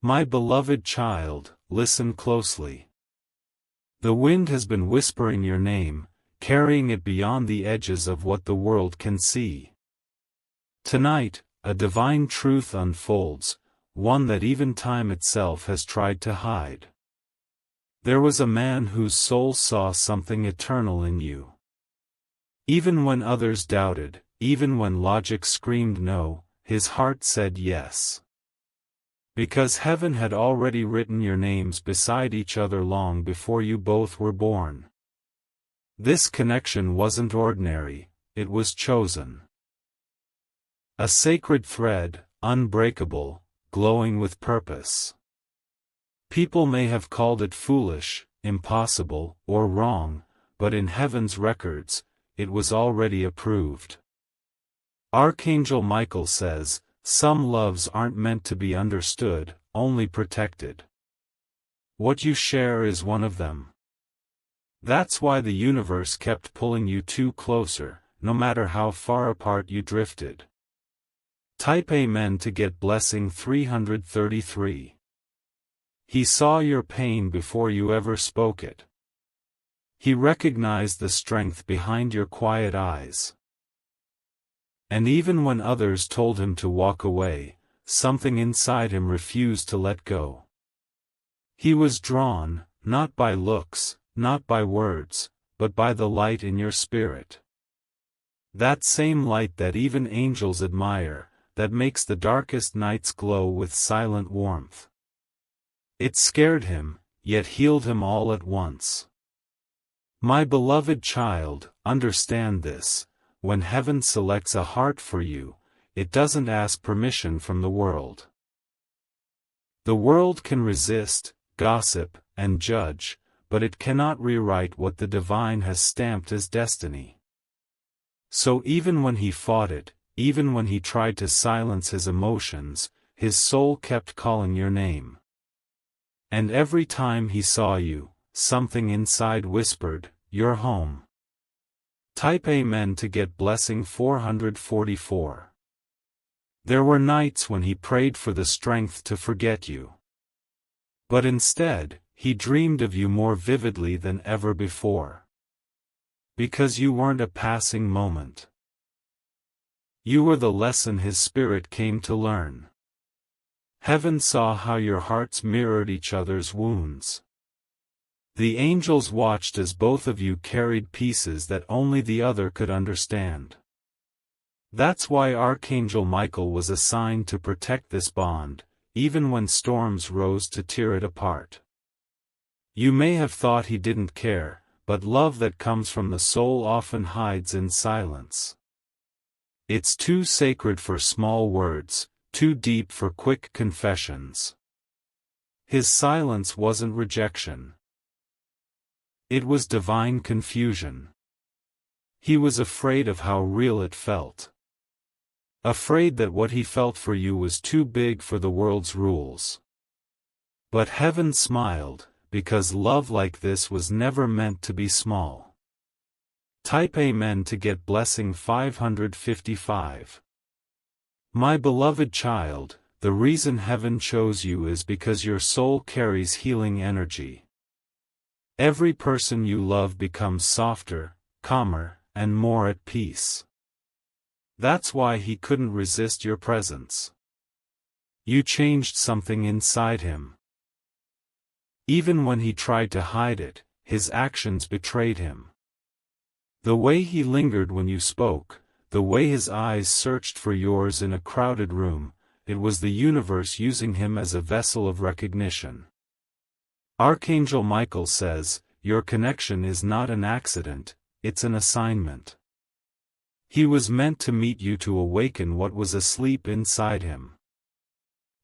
My beloved child, listen closely. The wind has been whispering your name, carrying it beyond the edges of what the world can see. Tonight, a divine truth unfolds, one that even time itself has tried to hide. There was a man whose soul saw something eternal in you. Even when others doubted, even when logic screamed no, his heart said yes. Because heaven had already written your names beside each other long before you both were born. This connection wasn't ordinary, it was chosen. A sacred thread, unbreakable, glowing with purpose. People may have called it foolish, impossible, or wrong, but in heaven's records, it was already approved. Archangel Michael says, some loves aren't meant to be understood, only protected. What you share is one of them. That's why the universe kept pulling you two closer, no matter how far apart you drifted. Type Amen to get blessing 333. He saw your pain before you ever spoke it. He recognized the strength behind your quiet eyes. And even when others told him to walk away, something inside him refused to let go. He was drawn, not by looks, not by words, but by the light in your spirit. That same light that even angels admire, that makes the darkest nights glow with silent warmth. It scared him, yet healed him all at once. My beloved child, understand this, when heaven selects a heart for you, it doesn't ask permission from the world. The world can resist, gossip, and judge, but it cannot rewrite what the divine has stamped as destiny. So even when he fought it, even when he tried to silence his emotions, his soul kept calling your name. And every time he saw you, something inside whispered, "You're home." Type Amen to get blessing 444. There were nights when he prayed for the strength to forget you. But instead, he dreamed of you more vividly than ever before. Because you weren't a passing moment. You were the lesson his spirit came to learn. Heaven saw how your hearts mirrored each other's wounds. The angels watched as both of you carried pieces that only the other could understand. That's why Archangel Michael was assigned to protect this bond, even when storms rose to tear it apart. You may have thought he didn't care, but love that comes from the soul often hides in silence. It's too sacred for small words, too deep for quick confessions. His silence wasn't rejection. It was divine confusion. He was afraid of how real it felt. Afraid that what he felt for you was too big for the world's rules. But heaven smiled, because love like this was never meant to be small. Type Amen to get blessing 555. My beloved child, the reason heaven chose you is because your soul carries healing energy. Every person you love becomes softer, calmer, and more at peace. That's why he couldn't resist your presence. You changed something inside him. Even when he tried to hide it, his actions betrayed him. The way he lingered when you spoke, the way his eyes searched for yours in a crowded room, it was the universe using him as a vessel of recognition. Archangel Michael says, your connection is not an accident, it's an assignment. He was meant to meet you to awaken what was asleep inside him.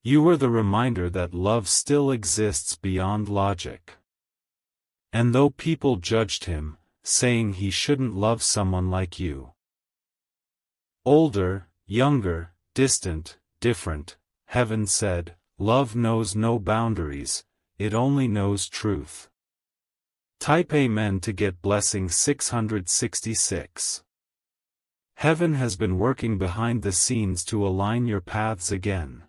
You were the reminder that love still exists beyond logic. And though people judged him, saying he shouldn't love someone like you. Older, younger, distant, different, heaven said, love knows no boundaries, it only knows truth. Type Amen to get blessing 666. Heaven has been working behind the scenes to align your paths again.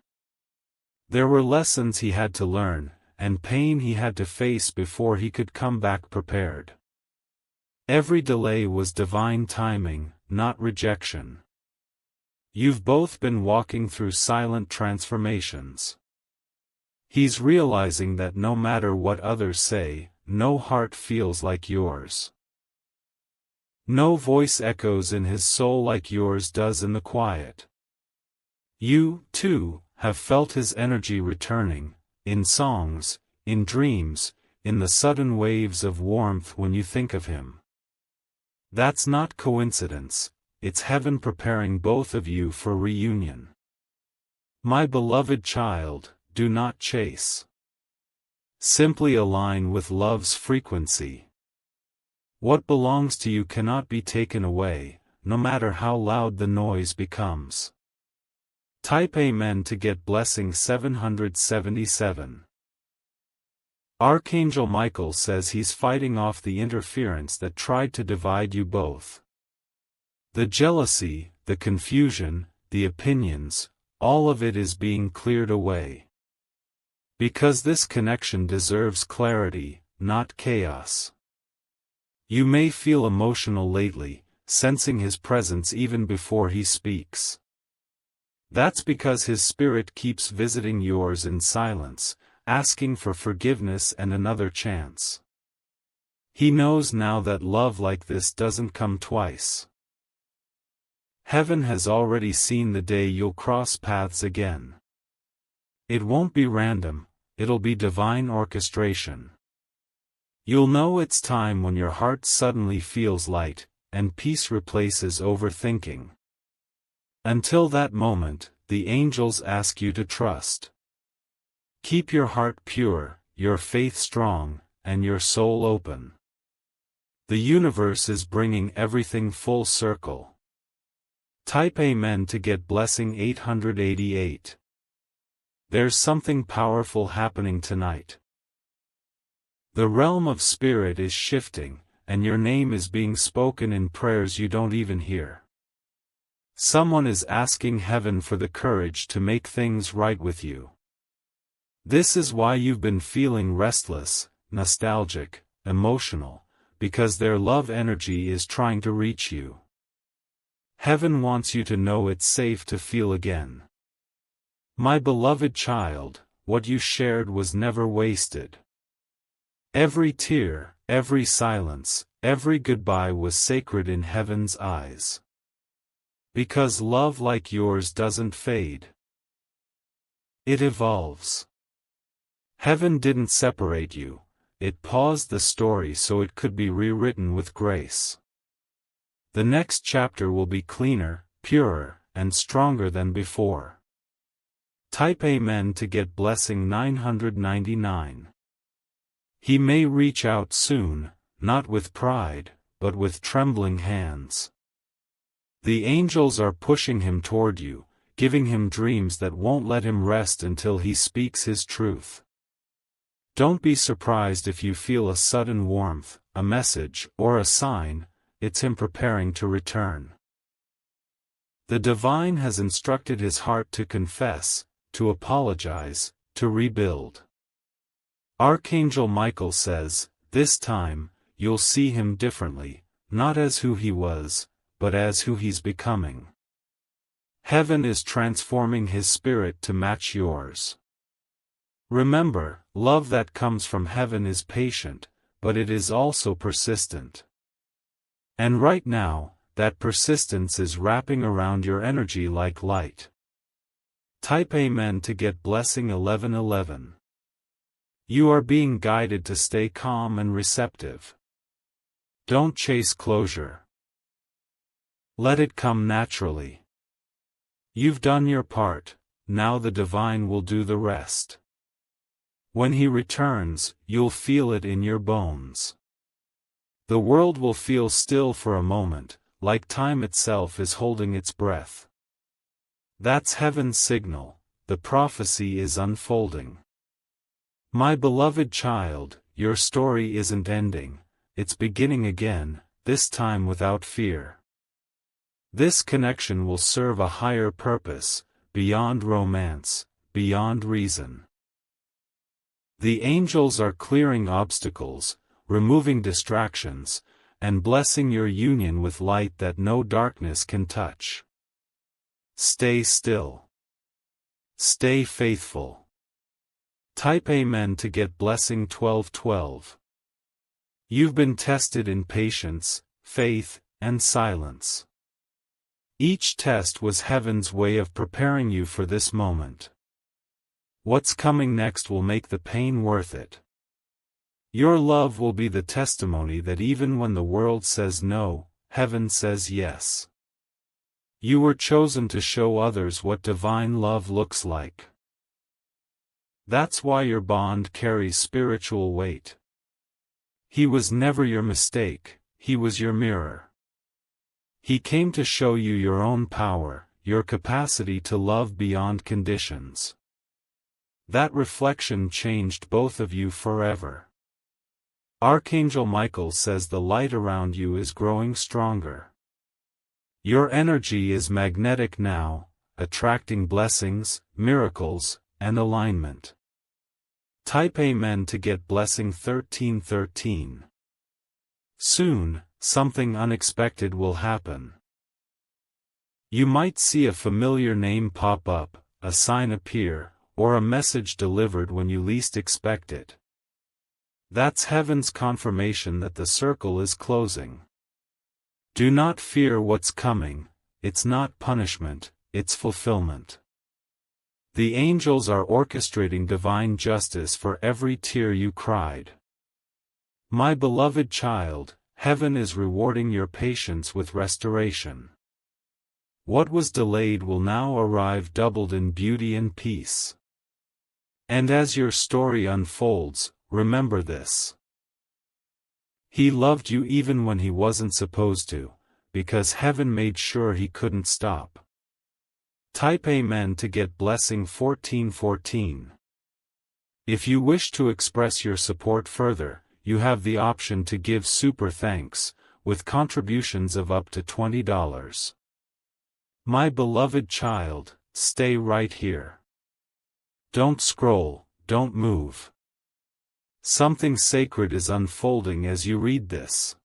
There were lessons he had to learn, and pain he had to face before he could come back prepared. Every delay was divine timing, not rejection. You've both been walking through silent transformations. He's realizing that no matter what others say, no heart feels like yours. No voice echoes in his soul like yours does in the quiet. You, too, have felt his energy returning, in songs, in dreams, in the sudden waves of warmth when you think of him. That's not coincidence, it's heaven preparing both of you for reunion. My beloved child, do not chase. Simply align with love's frequency. What belongs to you cannot be taken away, no matter how loud the noise becomes. Type Amen to get blessing 777. Archangel Michael says he's fighting off the interference that tried to divide you both. The jealousy, the confusion, the opinions, all of it is being cleared away. Because this connection deserves clarity, not chaos. You may feel emotional lately, sensing his presence even before he speaks. That's because his spirit keeps visiting yours in silence, asking for forgiveness and another chance. He knows now that love like this doesn't come twice. Heaven has already seen the day you'll cross paths again. It won't be random, it'll be divine orchestration. You'll know it's time when your heart suddenly feels light, and peace replaces overthinking. Until that moment, the angels ask you to trust. Keep your heart pure, your faith strong, and your soul open. The universe is bringing everything full circle. Type Amen to get blessing 888. There's something powerful happening tonight. The realm of spirit is shifting, and your name is being spoken in prayers you don't even hear. Someone is asking heaven for the courage to make things right with you. This is why you've been feeling restless, nostalgic, emotional, because their love energy is trying to reach you. Heaven wants you to know it's safe to feel again. My beloved child, what you shared was never wasted. Every tear, every silence, every goodbye was sacred in heaven's eyes. Because love like yours doesn't fade. It evolves. Heaven didn't separate you, it paused the story so it could be rewritten with grace. The next chapter will be cleaner, purer, and stronger than before. Type Amen to get blessing 999. He may reach out soon, not with pride, but with trembling hands. The angels are pushing him toward you, giving him dreams that won't let him rest until he speaks his truth. Don't be surprised if you feel a sudden warmth, a message, or a sign, it's him preparing to return. The divine has instructed his heart to confess, to apologize, to rebuild. Archangel Michael says, this time, you'll see him differently, not as who he was, but as who he's becoming. Heaven is transforming his spirit to match yours. Remember, love that comes from heaven is patient, but it is also persistent. And right now, that persistence is wrapping around your energy like light. Type Amen to get blessing 1111. You are being guided to stay calm and receptive. Don't chase closure. Let it come naturally. You've done your part, now the divine will do the rest. When he returns, you'll feel it in your bones. The world will feel still for a moment, like time itself is holding its breath. That's heaven's signal, the prophecy is unfolding. My beloved child, your story isn't ending, it's beginning again, this time without fear. This connection will serve a higher purpose, beyond romance, beyond reason. The angels are clearing obstacles, removing distractions, and blessing your union with light that no darkness can touch. Stay still. Stay faithful. Type Amen to get blessing 1212. You've been tested in patience, faith, and silence. Each test was heaven's way of preparing you for this moment. What's coming next will make the pain worth it. Your love will be the testimony that even when the world says no, heaven says yes. You were chosen to show others what divine love looks like. That's why your bond carries spiritual weight. He was never your mistake, he was your mirror. He came to show you your own power, your capacity to love beyond conditions. That reflection changed both of you forever. Archangel Michael says the light around you is growing stronger. Your energy is magnetic now, attracting blessings, miracles, and alignment. Type Amen to get blessing 1313. Soon, something unexpected will happen. You might see a familiar name pop up, a sign appear, or a message delivered when you least expect it. That's heaven's confirmation that the circle is closing. Do not fear what's coming, it's not punishment, it's fulfillment. The angels are orchestrating divine justice for every tear you cried. My beloved child, heaven is rewarding your patience with restoration. What was delayed will now arrive doubled in beauty and peace. And as your story unfolds, remember this. He loved you even when he wasn't supposed to, because heaven made sure he couldn't stop. Type Amen to get blessing 1414. If you wish to express your support further, you have the option to give super thanks, with contributions of up to $20. My beloved child, stay right here. Don't scroll, don't move. Something sacred is unfolding as you read this.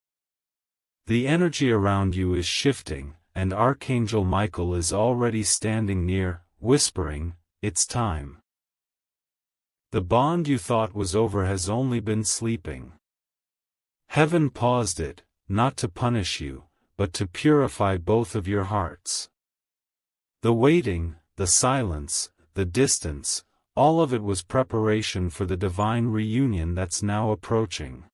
The energy around you is shifting, and Archangel Michael is already standing near, whispering, "It's time." The bond you thought was over has only been sleeping. Heaven paused it, not to punish you, but to purify both of your hearts. The waiting, the silence, the distance, all of it was preparation for the divine reunion that's now approaching.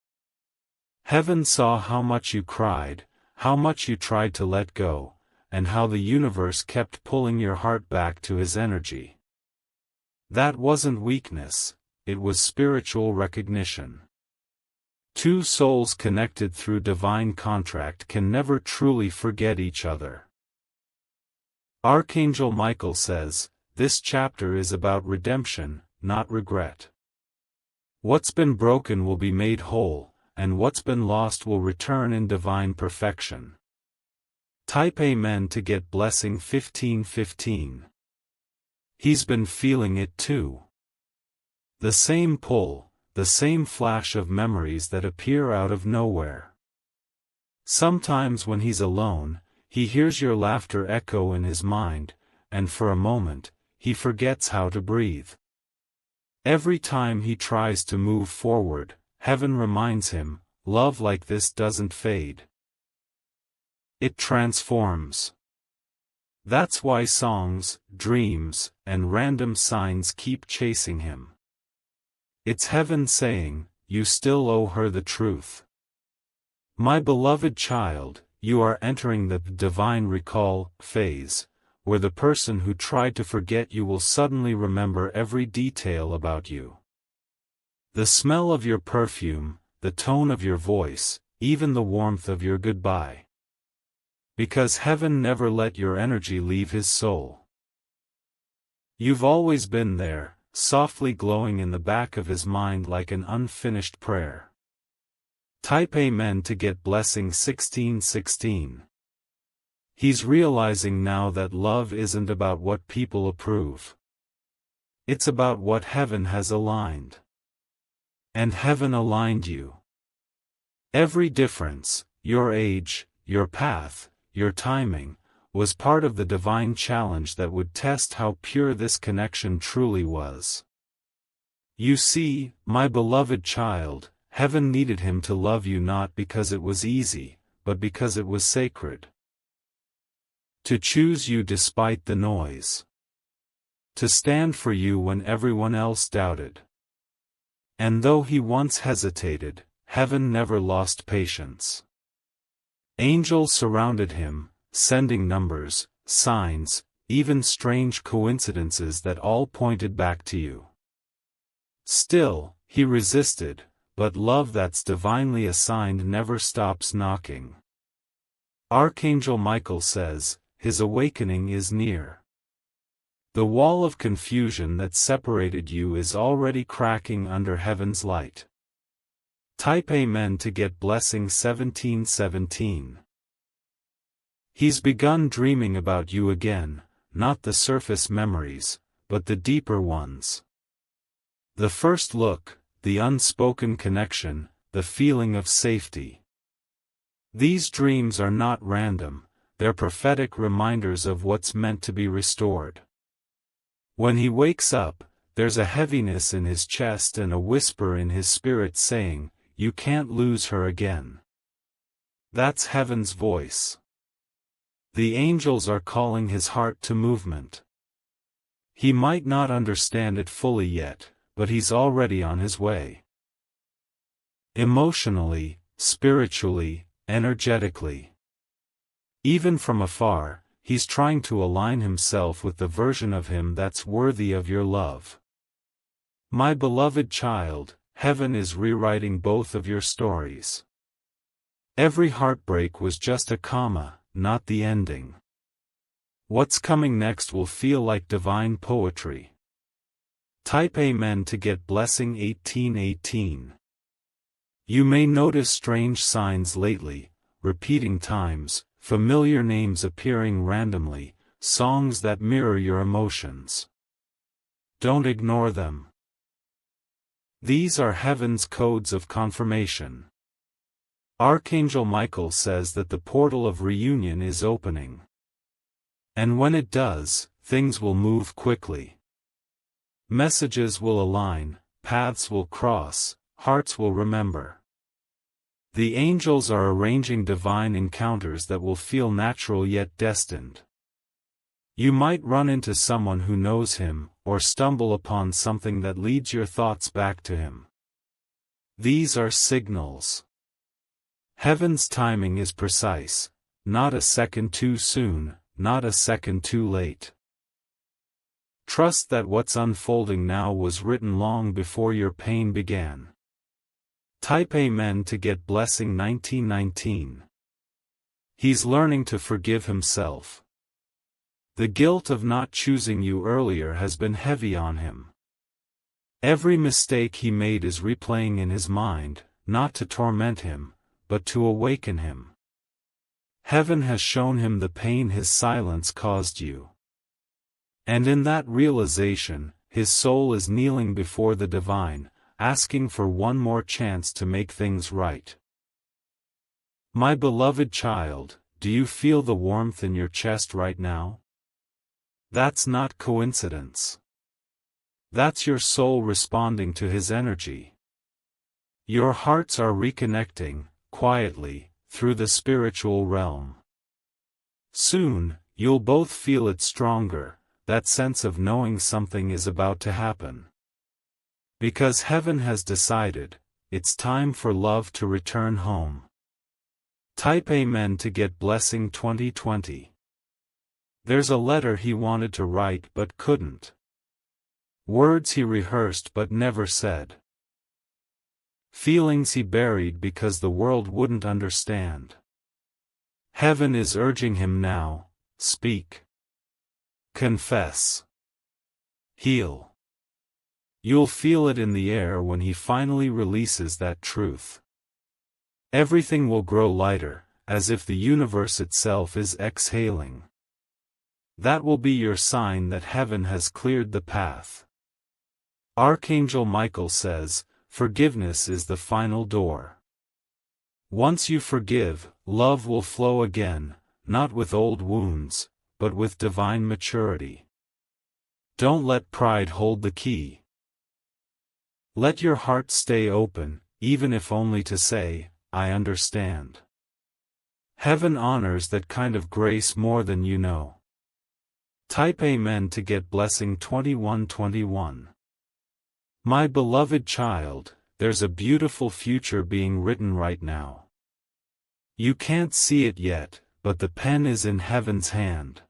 Heaven saw how much you cried, how much you tried to let go, and how the universe kept pulling your heart back to his energy. That wasn't weakness, it was spiritual recognition. Two souls connected through divine contract can never truly forget each other. Archangel Michael says, this chapter is about redemption, not regret. What's been broken will be made whole, and what's been lost will return in divine perfection. Type Amen to get blessing 1515. He's been feeling it too. The same pull, the same flash of memories that appear out of nowhere. Sometimes when he's alone, he hears your laughter echo in his mind, and for a moment, he forgets how to breathe. Every time he tries to move forward, heaven reminds him, love like this doesn't fade. It transforms. That's why songs, dreams, and random signs keep chasing him. It's heaven saying, you still owe her the truth. My beloved child, you are entering the divine recall phase, where the person who tried to forget you will suddenly remember every detail about you. The smell of your perfume, the tone of your voice, even the warmth of your goodbye. Because heaven never let your energy leave his soul. You've always been there, softly glowing in the back of his mind like an unfinished prayer. Type Amen to get blessing 1616. He's realizing now that love isn't about what people approve. It's about what heaven has aligned. And heaven aligned you. Every difference, your age, your path, your timing, was part of the divine challenge that would test how pure this connection truly was. You see, my beloved child, heaven needed him to love you not because it was easy, but because it was sacred. To choose you despite the noise. To stand for you when everyone else doubted. And though he once hesitated, heaven never lost patience. Angels surrounded him, sending numbers, signs, even strange coincidences that all pointed back to you. Still, he resisted, but love that's divinely assigned never stops knocking. Archangel Michael says, his awakening is near. The wall of confusion that separated you is already cracking under heaven's light. Type Amen to get blessing 1717. He's begun dreaming about you again, not the surface memories, but the deeper ones. The first look, the unspoken connection, the feeling of safety. These dreams are not random, they're prophetic reminders of what's meant to be restored. When he wakes up, there's a heaviness in his chest and a whisper in his spirit saying, "You can't lose her again." That's heaven's voice. The angels are calling his heart to movement. He might not understand it fully yet, but he's already on his way. Emotionally, spiritually, energetically. Even from afar, he's trying to align himself with the version of him that's worthy of your love. My beloved child, heaven is rewriting both of your stories. Every heartbreak was just a comma, not the ending. What's coming next will feel like divine poetry. Type Amen to get blessing 1818. You may notice strange signs lately, repeating times, familiar names appearing randomly, songs that mirror your emotions. Don't ignore them. These are heaven's codes of confirmation. Archangel Michael says that the portal of reunion is opening. And when it does, things will move quickly. Messages will align, paths will cross, hearts will remember. The angels are arranging divine encounters that will feel natural yet destined. You might run into someone who knows him, or stumble upon something that leads your thoughts back to him. These are signals. Heaven's timing is precise, not a second too soon, not a second too late. Trust that what's unfolding now was written long before your pain began. Type Amen to get blessing 1919. He's learning to forgive himself. The guilt of not choosing you earlier has been heavy on him. Every mistake he made is replaying in his mind, not to torment him, but to awaken him. Heaven has shown him the pain his silence caused you. And in that realization, his soul is kneeling before the divine, asking for one more chance to make things right. My beloved child, do you feel the warmth in your chest right now? That's not coincidence. That's your soul responding to his energy. Your hearts are reconnecting, quietly, through the spiritual realm. Soon, you'll both feel it stronger, that sense of knowing something is about to happen. Because heaven has decided, it's time for love to return home. Type Amen to get blessing 2020. There's a letter he wanted to write but couldn't. Words he rehearsed but never said. Feelings he buried because the world wouldn't understand. Heaven is urging him now, speak. Confess. Heal. You'll feel it in the air when he finally releases that truth. Everything will grow lighter, as if the universe itself is exhaling. That will be your sign that heaven has cleared the path. Archangel Michael says, forgiveness is the final door. Once you forgive, love will flow again, not with old wounds, but with divine maturity. Don't let pride hold the key. Let your heart stay open, even if only to say, I understand. Heaven honors that kind of grace more than you know. Type Amen to get blessing 2121. My beloved child, there's a beautiful future being written right now. You can't see it yet, but the pen is in heaven's hand.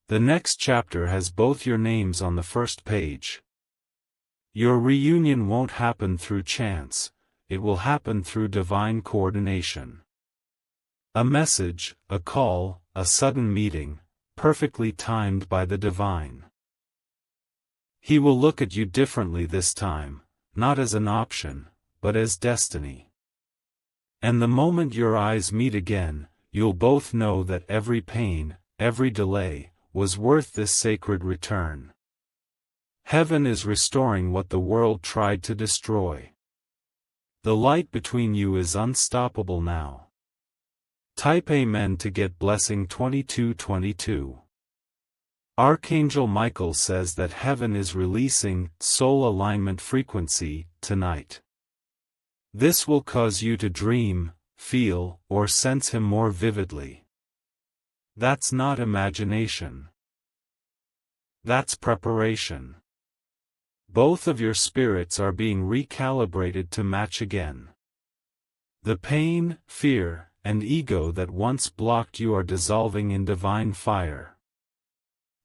The next chapter has both your names on the first page. Your reunion won't happen through chance, it will happen through divine coordination. A message, a call, a sudden meeting, perfectly timed by the divine. He will look at you differently this time, not as an option, but as destiny. And the moment your eyes meet again, you'll both know that every pain, every delay, was worth this sacred return. Heaven is restoring what the world tried to destroy. The light between you is unstoppable now. Type Amen to get blessing 2222. Archangel Michael says that heaven is releasing soul alignment frequency tonight. This will cause you to dream, feel, or sense him more vividly. That's not imagination. That's preparation. Both of your spirits are being recalibrated to match again. The pain, fear, and ego that once blocked you are dissolving in divine fire.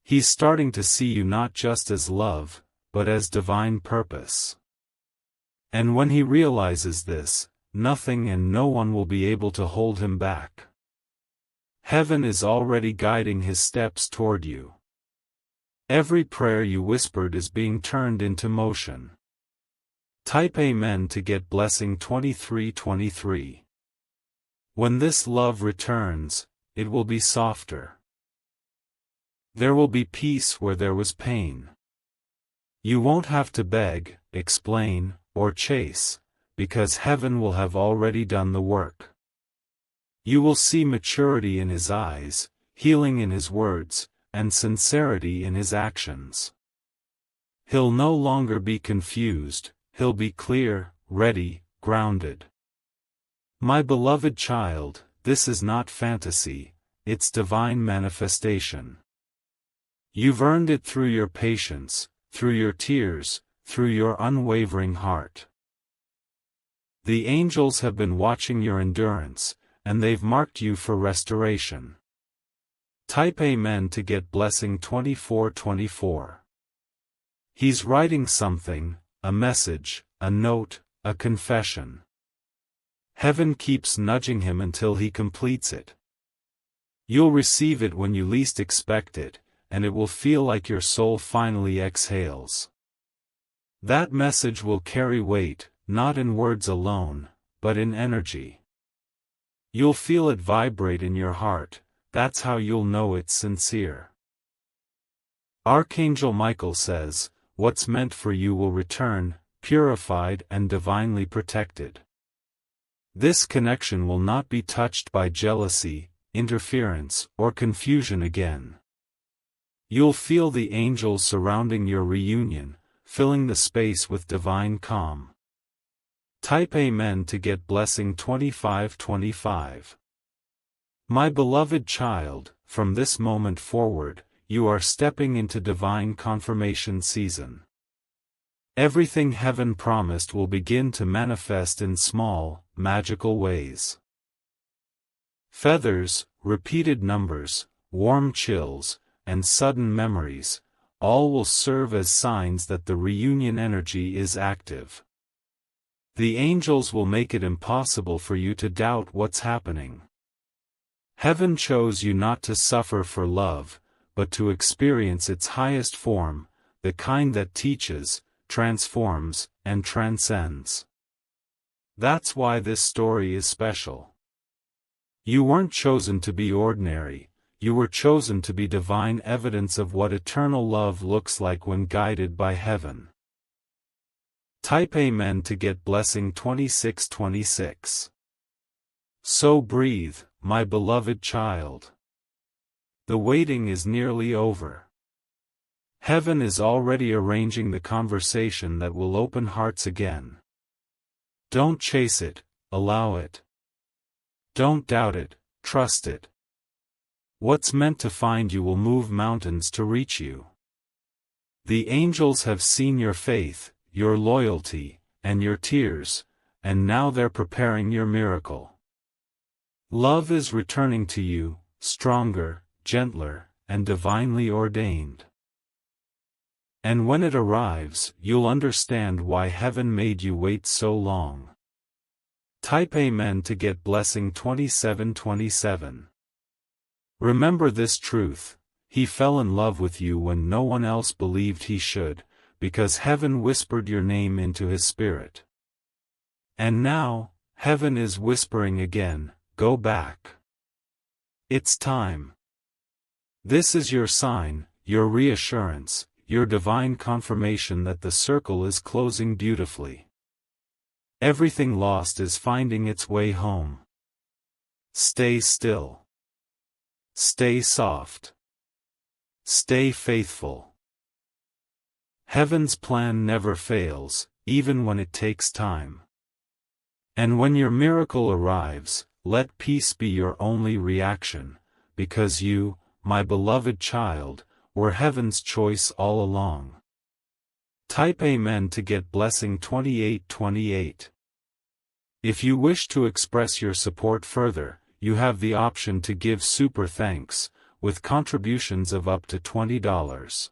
He's starting to see you not just as love, but as divine purpose. And when he realizes this, nothing and no one will be able to hold him back. Heaven is already guiding his steps toward you. Every prayer you whispered is being turned into motion. Type Amen to get blessing 2323. When this love returns, it will be softer. There will be peace where there was pain. You won't have to beg, explain, or chase, because heaven will have already done the work. You will see maturity in his eyes, healing in his words, and sincerity in his actions. He'll no longer be confused, he'll be clear, ready, grounded. My beloved child, this is not fantasy, it's divine manifestation. You've earned it through your patience, through your tears, through your unwavering heart. The angels have been watching your endurance, and they've marked you for restoration. Type Amen to get blessing 2424. He's writing something, a message, a note, a confession. Heaven keeps nudging him until he completes it. You'll receive it when you least expect it, and it will feel like your soul finally exhales. That message will carry weight, not in words alone, but in energy. You'll feel it vibrate in your heart, that's how you'll know it's sincere. Archangel Michael says, what's meant for you will return, purified and divinely protected. This connection will not be touched by jealousy, interference, or confusion again. You'll feel the angels surrounding your reunion, filling the space with divine calm. Type Amen to get blessing 2525. My beloved child, from this moment forward, you are stepping into divine confirmation season. Everything heaven promised will begin to manifest in small, magical ways. Feathers, repeated numbers, warm chills, and sudden memories, all will serve as signs that the reunion energy is active. The angels will make it impossible for you to doubt what's happening. Heaven chose you not to suffer for love, but to experience its highest form, the kind that teaches, transforms, and transcends. That's why this story is special. You weren't chosen to be ordinary, you were chosen to be divine evidence of what eternal love looks like when guided by heaven. Type Amen to get blessing 2626. So breathe, my beloved child. The waiting is nearly over. Heaven is already arranging the conversation that will open hearts again. Don't chase it, allow it. Don't doubt it, trust it. What's meant to find you will move mountains to reach you. The angels have seen your faith, your loyalty, and your tears, and now they're preparing your miracle. Love is returning to you, stronger, gentler, and divinely ordained. And when it arrives, you'll understand why heaven made you wait so long. Type Amen to get blessing 2727. Remember this truth: He fell in love with you when no one else believed he should, because heaven whispered your name into his spirit. And now, heaven is whispering again, go back. It's time. This is your sign, your reassurance, your divine confirmation that the circle is closing beautifully. Everything lost is finding its way home. Stay still. Stay soft. Stay faithful. Heaven's plan never fails, even when it takes time. And when your miracle arrives, let peace be your only reaction, because you, my beloved child, were heaven's choice all along. Type Amen to get blessing 2828. If you wish to express your support further, you have the option to give super thanks, with contributions of up to $20.